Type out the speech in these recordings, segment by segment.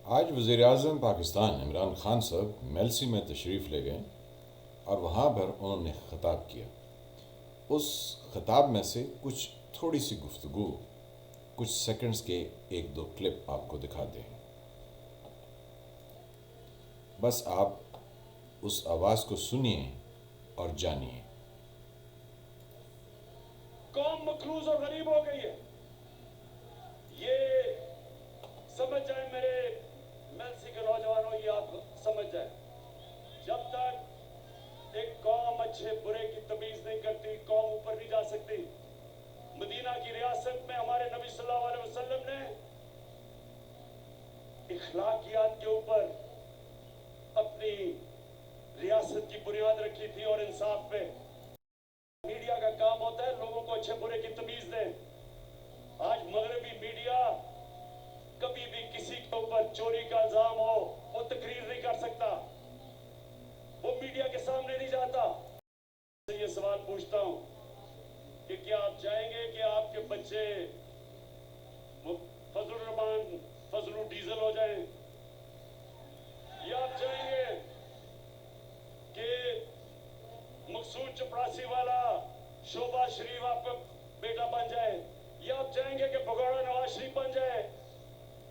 آج وزیر اعظم پاکستان عمران خان صاحب میلسی میں تشریف لے گئے اور وہاں پر انہوں نے خطاب کیا۔ اس خطاب میں سے کچھ تھوڑی سی گفتگو کچھ سیکنڈز کے ایک دو کلپ آپ کو دکھاتے ہیں۔ بس آپ اس آواز کو سنیے اور جانیے۔ قوم مقروض اور غریب ہو گئی ہے، یہ سمجھ جائیں میرے میلسی کے نوجوانوں، یہ آپ سمجھ جائیں۔ جب تک ایک قوم اچھے برے کی تمیز نہیں کرتی، قوم اوپر نہیں جا سکتی۔ مدینہ کی ریاست میں ہمارے نبی صلی اللہ علیہ وسلم نے اخلاقیات کے اوپر اپنی ریاست کی بنیاد رکھی تھی اور انصاف پہ۔ میڈیا کا کام ہوتا ہے لوگوں کو اچھے برے کی تمیز دیں۔ آج مغربی میڈیا کبھی بھی کسی کے اوپر چوری کا الزام ہو وہ تقریر نہیں کر سکتا، وہ میڈیا کے سامنے نہیں جاتا۔ یہ سوال پوچھتا ہوں کہ کیا آپ چاہیں گے کہ آپ کے بچے فضل الرحمان فضلو ڈیزل ہو جائیں، یا آپ چاہیں گے کہ مقصود چپراسی والا شوبھا شریف آپ کا بیٹا بن جائے، یا آپ چاہیں گے کہ بھگوڑا نواز شریف بن جائے،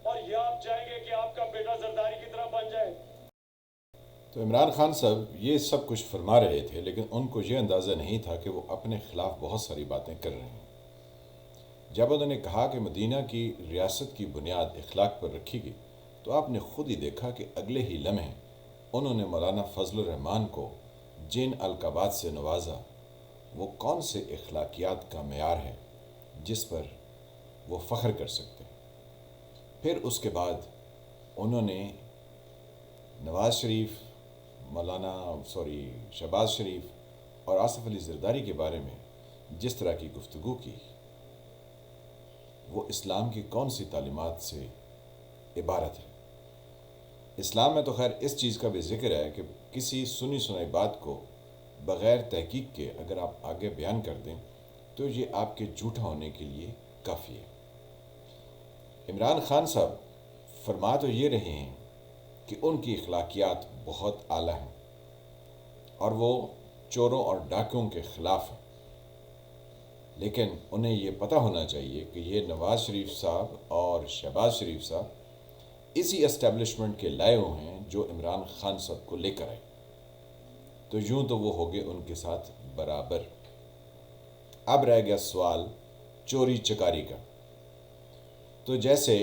اور یا آپ چاہیں گے کہ آپ کا بیٹا زرداری کی طرح بن جائے؟ تو عمران خان صاحب یہ سب کچھ فرما رہے تھے، لیکن ان کو یہ اندازہ نہیں تھا کہ وہ اپنے خلاف بہت ساری باتیں کر رہے ہیں۔ جب انہوں نے کہا کہ مدینہ کی ریاست کی بنیاد اخلاق پر رکھی گئی، تو آپ نے خود ہی دیکھا کہ اگلے ہی لمحے انہوں نے مولانا فضل الرحمان کو جن القابات سے نوازا، وہ کون سے اخلاقیات کا معیار ہے جس پر وہ فخر کر سکتے ہیں۔ پھر اس کے بعد انہوں نے نواز شریف، شہباز شریف اور آصف علی زرداری کے بارے میں جس طرح کی گفتگو کی، وہ اسلام کی کون سی تعلیمات سے عبارت ہے۔ اسلام میں تو خیر اس چیز کا بھی ذکر ہے کہ کسی سنی سنائی بات کو بغیر تحقیق کے اگر آپ آگے بیان کر دیں تو یہ آپ کے جھوٹا ہونے کے لیے کافی ہے۔ عمران خان صاحب فرما تو یہ رہے ہیں کہ ان کی اخلاقیات بہت اعلیٰ ہیں اور وہ چوروں اور ڈاکیوں کے خلاف ہیں، لیکن انہیں یہ پتہ ہونا چاہیے کہ یہ نواز شریف صاحب اور شہباز شریف صاحب اسی اسٹیبلشمنٹ کے لائے ہوئے ہیں جو عمران خان صاحب کو لے کر آئے، تو یوں تو وہ ہو گئے ان کے ساتھ برابر۔ اب رہ گیا سوال چوری چکاری کا۔ تو جیسے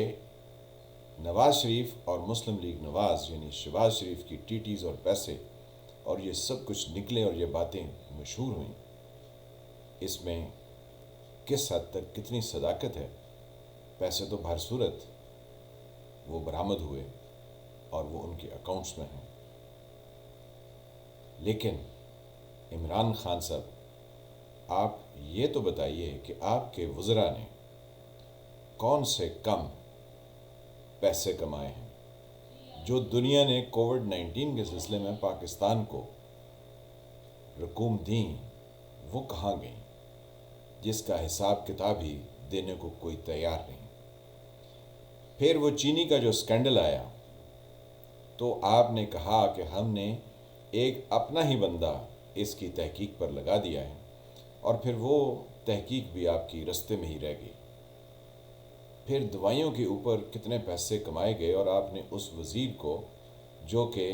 نواز شریف اور مسلم لیگ نواز یعنی شہباز شریف کی ٹیٹیز اور پیسے اور یہ سب کچھ نکلے اور یہ باتیں مشہور ہوئیں، اس میں کس حد تک کتنی صداقت ہے؟ پیسے تو بہر صورت وہ برآمد ہوئے اور وہ ان کے اکاؤنٹس میں ہیں، لیکن عمران خان صاحب آپ یہ تو بتائیے کہ آپ کے وزراء نے کون سے کم پیسے کمائے ہیں؟ جو دنیا نے کووڈ-19 کے سلسلے میں پاکستان کو رقوم دیں وہ کہاں گئیں، جس کا حساب کتاب ہی دینے کو کوئی تیار نہیں۔ پھر وہ چینی کا جو سکینڈل آیا تو آپ نے کہا کہ ہم نے ایک اپنا ہی بندہ اس کی تحقیق پر لگا دیا ہے، اور پھر وہ تحقیق بھی آپ کی رستے میں ہی رہ گئی۔ پھر دوائیوں کے اوپر کتنے پیسے کمائے گئے، اور آپ نے اس وزیر کو جو کہ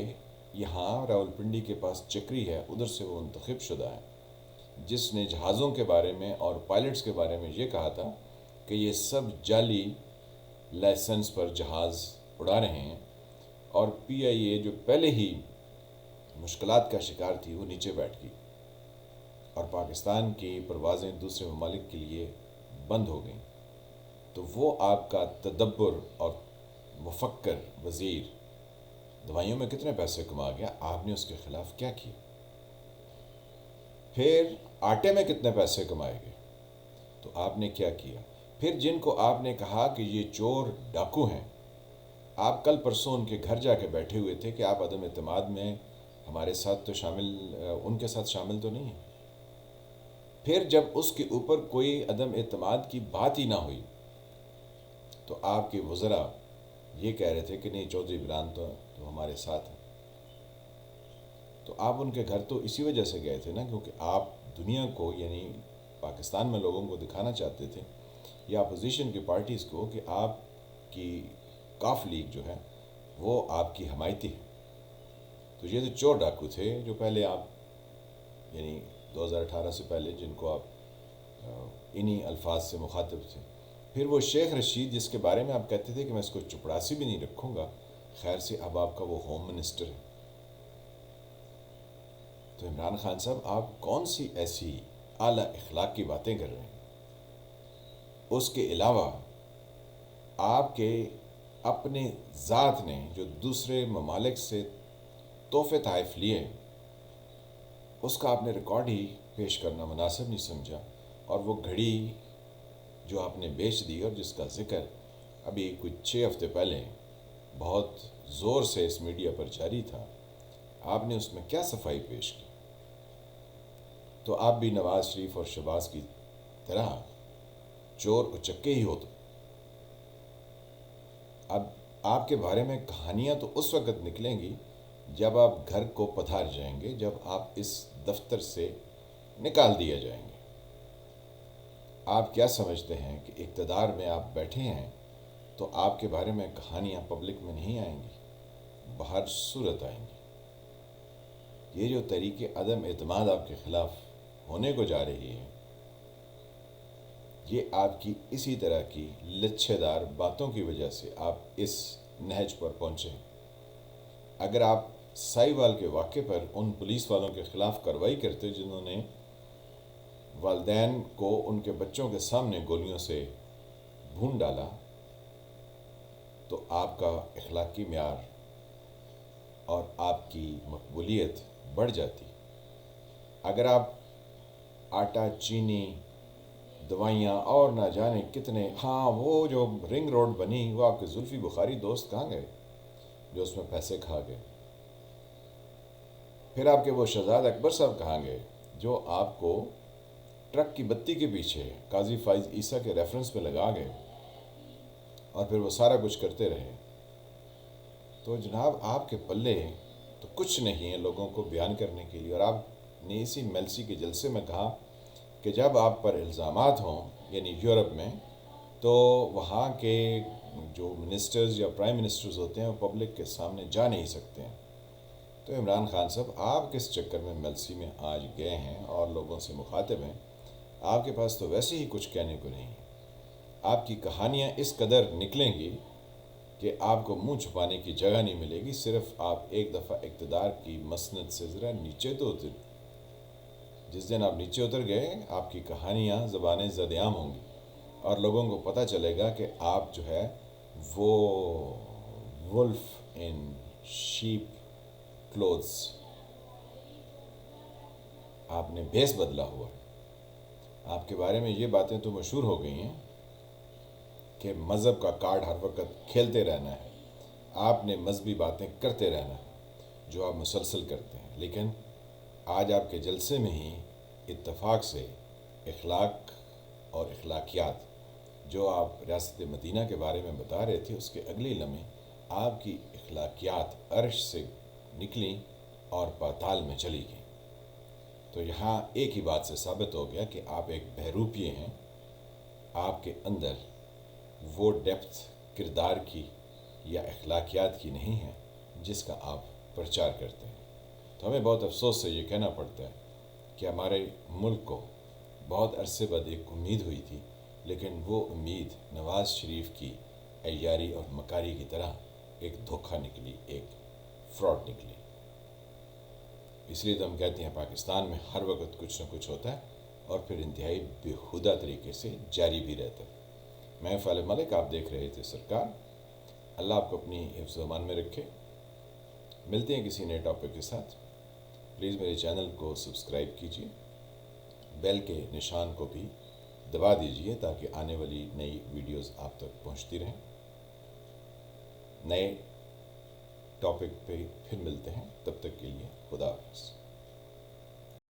یہاں راولپنڈی کے پاس چکری ہے ادھر سے وہ منتخب شدہ ہے، جس نے جہازوں کے بارے میں اور پائلٹس کے بارے میں یہ کہا تھا کہ یہ سب جعلی لائسنس پر جہاز اڑا رہے ہیں، اور پی آئی اے جو پہلے ہی مشکلات کا شکار تھی وہ نیچے بیٹھ گئی اور پاکستان کی پروازیں دوسرے ممالک کے لیے بند ہو گئیں۔ تو وہ آپ کا تدبر اور مفکر وزیر دوائیوں میں کتنے پیسے کما گیا، آپ نے اس کے خلاف کیا کیا؟ پھر آٹے میں کتنے پیسے کمائے گئے تو آپ نے کیا کیا؟ پھر جن کو آپ نے کہا کہ یہ چور ڈاکو ہیں، آپ کل پرسوں ان کے گھر جا کے بیٹھے ہوئے تھے کہ آپ عدم اعتماد میں ہمارے ساتھ تو ان کے ساتھ شامل تو نہیں ہیں۔ پھر جب اس کے اوپر کوئی عدم اعتماد کی بات ہی نہ ہوئی تو آپ کے وزراء یہ کہہ رہے تھے کہ نہیں چودھری عمران تو ہمارے ساتھ ہیں. تو آپ ان کے گھر تو اسی وجہ سے گئے تھے نا، کیونکہ آپ دنیا کو یعنی پاکستان میں لوگوں کو دکھانا چاہتے تھے یا اپوزیشن کی پارٹیز کو کہ آپ کی کاف لیگ جو ہے وہ آپ کی حمایتی ہے. تو یہ تو چور ڈاکو تھے جو پہلے آپ یعنی 2018 سے پہلے جن کو آپ انہی الفاظ سے مخاطب تھے. پھر وہ شیخ رشید جس کے بارے میں آپ کہتے تھے کہ میں اس کو چپڑاسی بھی نہیں رکھوں گا، خیر سے اب آپ کا وہ ہوم منسٹر ہے. تو عمران خان صاحب آپ کون سی ایسی اعلیٰ اخلاق کی باتیں کر رہے ہیں؟ اس کے علاوہ آپ کے اپنے ذات نے جو دوسرے ممالک سے تحفے تحائف لیے اس کا آپ نے ریکارڈ ہی پیش کرنا مناسب نہیں سمجھا. اور وہ گھڑی جو آپ نے بیچ دی اور جس کا ذکر ابھی کچھ 6 ہفتے پہلے بہت زور سے اس میڈیا پر جاری تھا، آپ نے اس میں کیا صفائی پیش کی؟ تو آپ بھی نواز شریف اور شہباز کی طرح چور اچکے ہی ہو. تو اب آپ کے بارے میں کہانیاں تو اس وقت نکلیں گی جب آپ گھر کو پدھار جائیں گے، جب آپ اس دفتر سے نکال دیے جائیں گے. آپ کیا سمجھتے ہیں کہ اقتدار میں آپ بیٹھے ہیں تو آپ کے بارے میں کہانیاں پبلک میں نہیں آئیں گی، بہر صورت آئیں گی. یہ جو طریقے عدم اعتماد آپ کے خلاف ہونے کو جا رہی ہے، یہ آپ کی اسی طرح کی لچھے دار باتوں کی وجہ سے آپ اس نہج پر پہنچے. اگر آپ سائی وال کے واقعے پر ان پولیس والوں کے خلاف کارروائی کرتے جنہوں نے والدین کو ان کے بچوں کے سامنے گولیوں سے بھون ڈالا، تو آپ کا اخلاقی معیار اور آپ کی مقبولیت بڑھ جاتی. اگر آپ آٹا، چینی، دوائیاں اور نہ جانے کتنے، ہاں وہ جو رنگ روڈ بنی وہ آپ کے زلفی بخاری دوست کہاں گئے جو اس میں پیسے کھا گئے؟ پھر آپ کے وہ شہزاد اکبر صاحب کہاں گئے جو آپ کو ٹرک کی بتی کے پیچھے قاضی فائز عیسیٰ کے ریفرنس پہ لگا گئے اور پھر وہ سارا کچھ کرتے رہے؟ تو جناب آپ کے پلے تو کچھ نہیں ہے لوگوں کو بیان کرنے کے لیے. اور آپ نے اسی میلسی کے جلسے میں کہا کہ جب آپ پر الزامات ہوں یعنی یورپ میں، تو وہاں کے جو منسٹرز یا پرائم منسٹرز ہوتے ہیں وہ پبلک کے سامنے جا نہیں سکتے ہیں. تو عمران خان صاحب آپ کس چکر میں میلسی میں آج گئے ہیں اور لوگوں سے مخاطب ہیں؟ آپ کے پاس تو ویسے ہی کچھ کہنے کو نہیں ہے. آپ کی کہانیاں اس قدر نکلیں گی کہ آپ کو منہ چھپانے کی جگہ نہیں ملے گی. صرف آپ ایک دفعہ اقتدار کی مسند سے ذرا نیچے تو اتر. جس دن آپ نیچے اتر گئے آپ کی کہانیاں زبانیں زد عام ہوں گی اور لوگوں کو پتہ چلے گا کہ آپ جو ہے وہ ولف ان شیپ کلوتھس، آپ نے بھیس بدلا ہوا ہے. آپ کے بارے میں یہ باتیں تو مشہور ہو گئی ہیں کہ مذہب کا کارڈ ہر وقت کھیلتے رہنا ہے، آپ نے مذہبی باتیں کرتے رہنا ہے جو آپ مسلسل کرتے ہیں. لیکن آج آپ کے جلسے میں ہی اتفاق سے اخلاق اور اخلاقیات جو آپ ریاست مدینہ کے بارے میں بتا رہے تھے، اس کے اگلے لمحے آپ کی اخلاقیات عرش سے نکلیں اور پاتال میں چلی گئیں. تو یہاں ایک ہی بات سے ثابت ہو گیا کہ آپ ایک بہروپیے ہیں. آپ کے اندر وہ ڈیپتھ کردار کی یا اخلاقیات کی نہیں ہے جس کا آپ پرچار کرتے ہیں. تو ہمیں بہت افسوس سے یہ کہنا پڑتا ہے کہ ہمارے ملک کو بہت عرصے بعد ایک امید ہوئی تھی، لیکن وہ امید نواز شریف کی عیاری اور مکاری کی طرح ایک دھوکہ نکلی، ایک فراڈ نکلی. اس لیے تو ہم کہتے ہیں پاکستان میں ہر وقت کچھ نہ کچھ ہوتا ہے اور پھر انتہائی بےہودہ طریقے سے جاری بھی رہتا ہے. میں فعال ملک، آپ دیکھ رہے تھے سرکار. اللہ آپ کو اپنی حفظ و امان میں رکھے. ملتے ہیں کسی نئے ٹاپک کے ساتھ. پلیز میرے چینل کو سبسکرائب کیجیے، بیل کے نشان کو بھی دبا دیجیے تاکہ آنے والی نئی ویڈیوز آپ تک پہنچتی رہیں. نئے ٹاپک پہ پھر ملتے ہیں، تب تک کے لیے خدا حافظ.